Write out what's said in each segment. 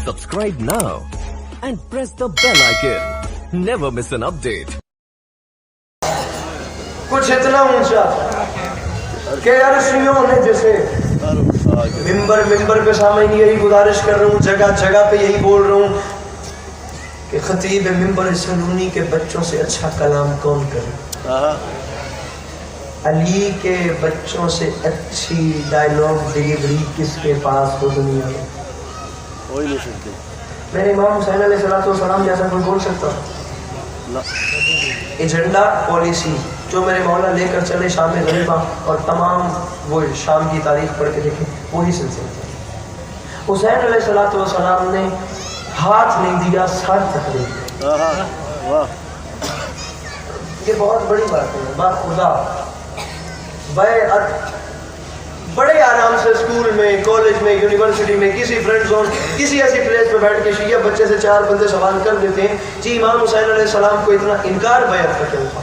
Subscribe now and press the bell icon. Never miss an update. कुछ इतना ऊंचा कि यार शियों ने जैसे मिंबर पे सामने यही गुजारिश कर रहा हूँ, जगह जगह पे यही बोल रहा हूँ कि खतीब मिंबर सनूनी के बच्चों से अच्छा कलाम कौन करे। अली के बच्चों से अच्छी डायलॉग डिलीवरी किसके पास हो दुनिया में? कोई नहीं सकते। मेरे इमाम हुसैन अलैहिस्सलाम जैसा कोई बोल सकता? एजेंडा पॉलिसी जो मेरे मौला लेकर चले शाम ग़रीबा और तमाम वो शाम की तारीख पढ़ के देखें, वही सिलसिला। हुसैन अलैहिस्सलाम ने हाथ नहीं दिया, सर तक दे दिया। ये बहुत बड़ी बात है। बात खुदा बैअत बड़े आराम से स्कूल में, कॉलेज में, यूनिवर्सिटी में, किसी फ्रेंड जोन, किसी ऐसी प्लेस पे बैठ के शिया बच्चे से 4 बंदे सवाल कर देते हैं, जी इमाम हुसैन अलैहिस्सलाम को इतना इनकार बैअत का क्यों था?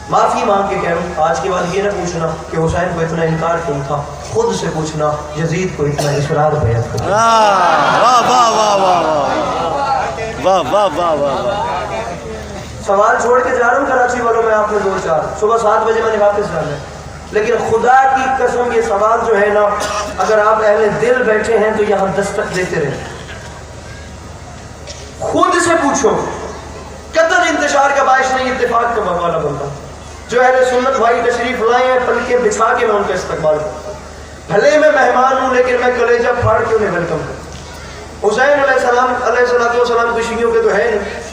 माफ़ी मांग के कह रहा हूँ, आज के बाद ये ना पूछना कि हुसैन को इतना इनकार क्यों था, खुद से पूछना यजीद को इतना इसरार बैअत का। सवाल छोड़ के जा रहा हूँ कराची वालों में, आपने 2-4 सुबह 7 बजे मैंने वापस जाना है, लेकिन खुदा की कसम ये सवाल जो है ना, अगर आप अहले दिल बैठे हैं तो यहाँ दस्तक देते रहे। खुद से पूछो, कतल इंतशार का बायश नहीं, इत्तेफाक का वाला बंदा जो अहले सुन्नत भाई तशरीफ लाए हैं, पलके बिछा के मैं उनका इस्तकबाल करता हूँ। भले मैं मेहमान हूँ लेकिन मैं कलेजा फाड़ के उन्हें वेलकम करता हूँ। हुसैन अलैहिस्सलाम की शियों के तो है नहीं।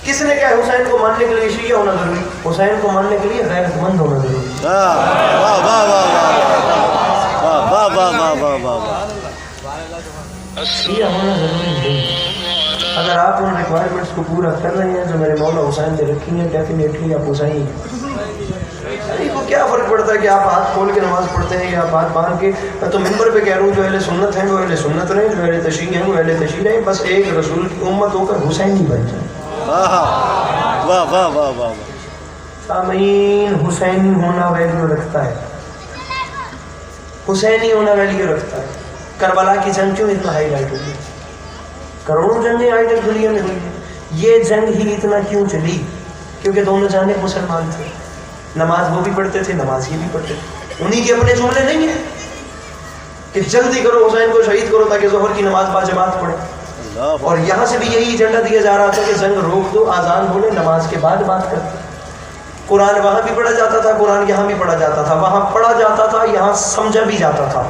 किसने कहा हुसैन को मानने के लिए शिया होना जरूरी? हुसैन को मानने के लिए गैरतमंद होना जरूरी। शिया होना जरूरी नहीं। अगर आप उन रिक्वायरमेंट्स को पूरा कर रहे हैं जो मेरे मौला हुसैन ने रखी हैं, डेफिनेटली आप हुसैन को क्या फर्क पड़ता है कि आप हाथ खोल के नमाज पढ़ते हैं या आप हाथ बांध के। मैं तो मिंबर पे कह रहा हूँ, जो अहले सुन्नत हैं वो अहले सुन्नत रहें, जो अहले तशरीह हैं वो अहले तशरीह रहें, बस एक रसूल की उम्मत होकर हुसैन ही बन जाए। सामीन, हुसैनी होना वैल्यू रखता है, हुसैनी होना वैल्यू रखता है। करबला की जंग क्यों इतना हाईलाइट हुई? करोड़ों जंगें आज तक दुनिया में हुई है, ये जंग ही इतना क्यों चली? क्योंकि दोनों जाने मुसलमान थे, नमाज वो भी पढ़ते थे, नमाज ये भी पढ़ते थे। उन्हीं के अपने जुमले नहीं है कि जल्दी करो हुसैन को शहीद करो ताकि ज़ोहर की नमाज बाजमात पढ़े। और यहाँ से भी यही एजेंडा दिया जा रहा था कि जंग रोक दो, आजान बोले, नमाज के बाद बात करते। कुरान वहाँ भी पढ़ा जाता था, कुरान यहाँ भी पढ़ा जाता था, वहाँ पढ़ा जाता था, यहाँ समझा भी जाता था।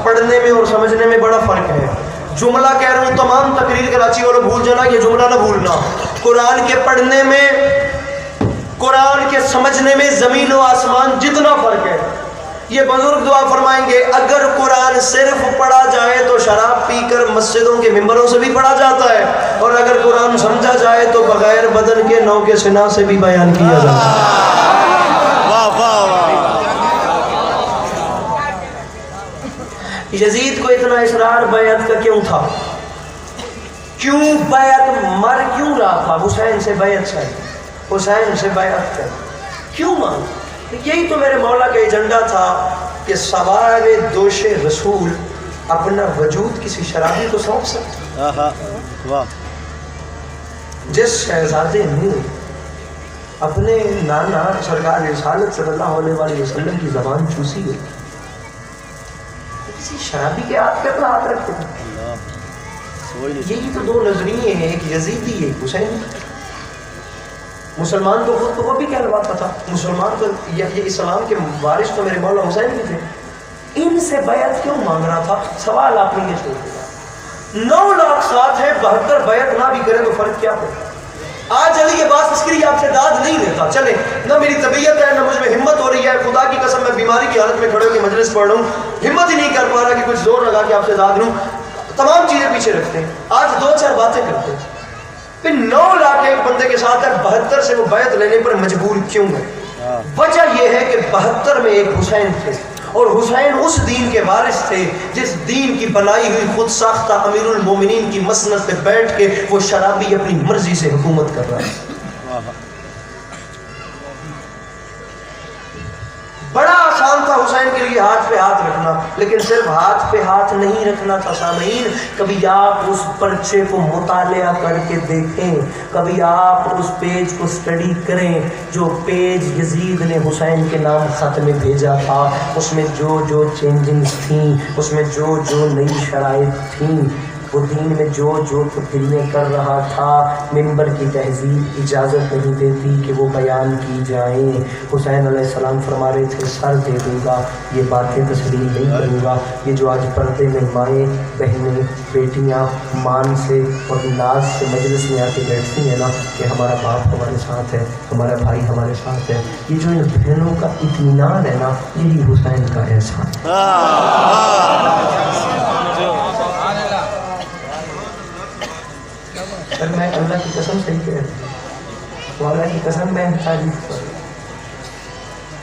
पढ़ने में और समझने में बड़ा फर्क है। जुमला कह रहा हूँ, तमाम तकरीर कराची वालों भूल जाना, ये जुमला ना भूलना। कुरान के पढ़ने में, कुरान के समझने में जमीन और आसमान जितना फर्क है। ये बुजुर्ग दुआ फरमाएंगे, अगर कुरान सिर्फ पढ़ा जाए तो शराब पीकर मस्जिदों के मिंबरों से भी पढ़ा जाता है, और अगर कुरान समझा जाए तो बगैर बदन के नौ के सिना से भी बयान किया जाता है। यजीद को इतना इसरार बैअत का क्यों था? क्यों बैअत मर क्यों रहा था? हुसैन से बैअत चाहिए, हुसैन से बैअत कर क्यों मांग? यही तो मेरे मौला का एजेंडा था कि सवारे दोषे रसूल अपना वजूद किसी शराबी को सौंप सकते। जिस शहजादे ने अपने नाना सरकार रिसालत सल्लल्लाहु अलैहि वसल्लम की ज़बान चूसी गई, किसी शराबी के हाथ पे अपना हाथ रखते थे। यही तो 2 नजरिए हैं, एक यजीदी एक हुसैनी। मुसलमान तो खुद तो वो भी कहलवाता था, मुसलमान तो ये इस्लाम के वारिस तो मेरे मौला हुसैन भी थे। इनसे बैअत क्यों मांग रहा था? सवाल आपने ये छोड़ दिया। 9 लाख साथ है, 72 बैअत ना भी करें तो फर्क क्या है? आज अली के पास इसके लिए आपसे दाद नहीं लेता, चले ना मेरी तबीयत है ना मुझ में हिम्मत हो रही है, खुदा की कसम मैं बीमारी की हालत में खड़े होकर मजलिस पढ़ रहा हूँ, हिम्मत ही नहीं कर पा रहा कि कुछ जोर लगा के आपसे दाद लूँ। तमाम चीजें पीछे रखते हैं, आज 2-4 बातें करते हैं, फिर 9 लाख एक बंदे के साथ है, 72 से वो बैत लेने पर मजबूर क्यों है? वजह यह है कि 72 में एक हुसैन थे, और हुसैन उस दीन के वारिस थे जिस दीन की बनाई हुई खुद साख्ता अमीरुल मोमिनीन की मसनद पे बैठ के वो शराबी अपनी मर्जी से हुकूमत कर रहा है। बड़ा आसान था हुसैन के लिए بھی ہاتھ پہ ہاتھ رکھنا، لیکن صرف ہاتھ پہ ہاتھ نہیں رکھنا تھا سامعین، کبھی آپ اس پرچے کو مطالعہ کر کے دیکھیں، کبھی آپ اس پیج کو اسٹڈی کریں جو پیج یزید نے حسین کے نام خط میں بھیجا تھا، اس میں جو جو چینجنگز تھیں، اس میں جو جو نئی شرائط تھیں، وہ دین میں جو جو تبدیلیاں کر رہا تھا، منبر کی تہذیب اجازت نہیں دیتی کہ وہ بیان کی جائیں۔ حسین علیہ السلام فرما رہے تھے سر دے دوں گا، یہ باتیں تسلیم نہیں کروں گا۔ یہ جو آج پردے میں مائیں بہنیں بیٹیاں مان سے اور ناز سے مجلس میں آ کے بیٹھتی ہیں نا کہ ہمارا باپ ہمارے ساتھ ہے، ہمارا بھائی ہمارے ساتھ ہے، یہ جو ان بہنوں کا اطمینان ہے نا، یہی حسین کا احسان ہے۔ اگر میں اللہ کی قسم صحیح کہہ رہا ہوں تو اللہ کی قسم میں تعریف کروں۔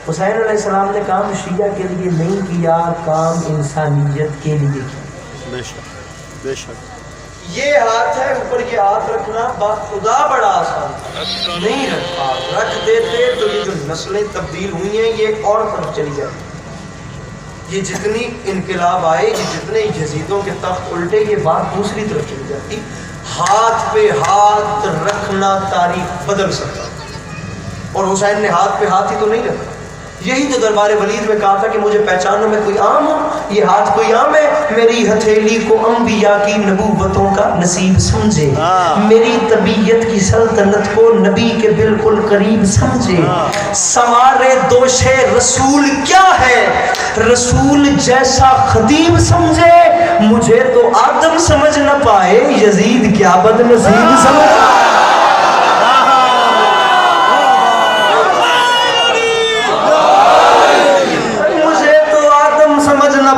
حسین علیہ السلام نے کام شیعہ کے لیے نہیں کیا، کام انسانیت کے لیے کیا۔ بے شک بے شک۔ یہ ہاتھ ہے اوپر، یہ ہاتھ رکھنا خدا بڑا آسان تھا، نہیں رکھا، رکھ دیتے تو یہ جو نسلیں تبدیل ہوئی ہیں یہ ایک اور طرف چلی جاتی، یہ جتنی انقلاب آئے، یہ جتنے یزیدوں کے تخت الٹے، یہ بات دوسری طرف چلی جاتی۔ ہاتھ پہ ہاتھ رکھنا تاریخ بدل سکتا، اور حسین نے ہاتھ پہ ہاتھ ہی تو نہیں رکھا، یہی تو دربار ولید میں کہا تھا کہ مجھے پہچانو میں کوئی عام ہوں، یہ ہاتھ کوئی عام ہے، میری ہتھیلی کو انبیاء کی نبوتوں کا نصیب سمجھے، میری طبیعت کی سلطنت کو نبی کے بالکل قریب سمجھے، سوارے دوشے رسول کیا ہے، رسول جیسا خطیب سمجھے، مجھے تو آدم سمجھ نہ پائے، یزید کیا بد نصیب سمجھ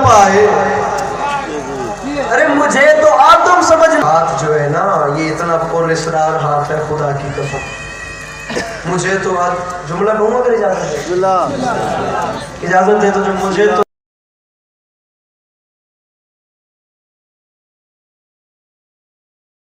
پائے۔ ارے مجھے تو آدم سمجھ، ہاتھ جو ہے نا یہ اتنا پر اسرار ہاتھ ہے خدا کی قسم، مجھے تو جملہ کہوں اگر اجازت دے، اجازت دے تو جو مجھے تو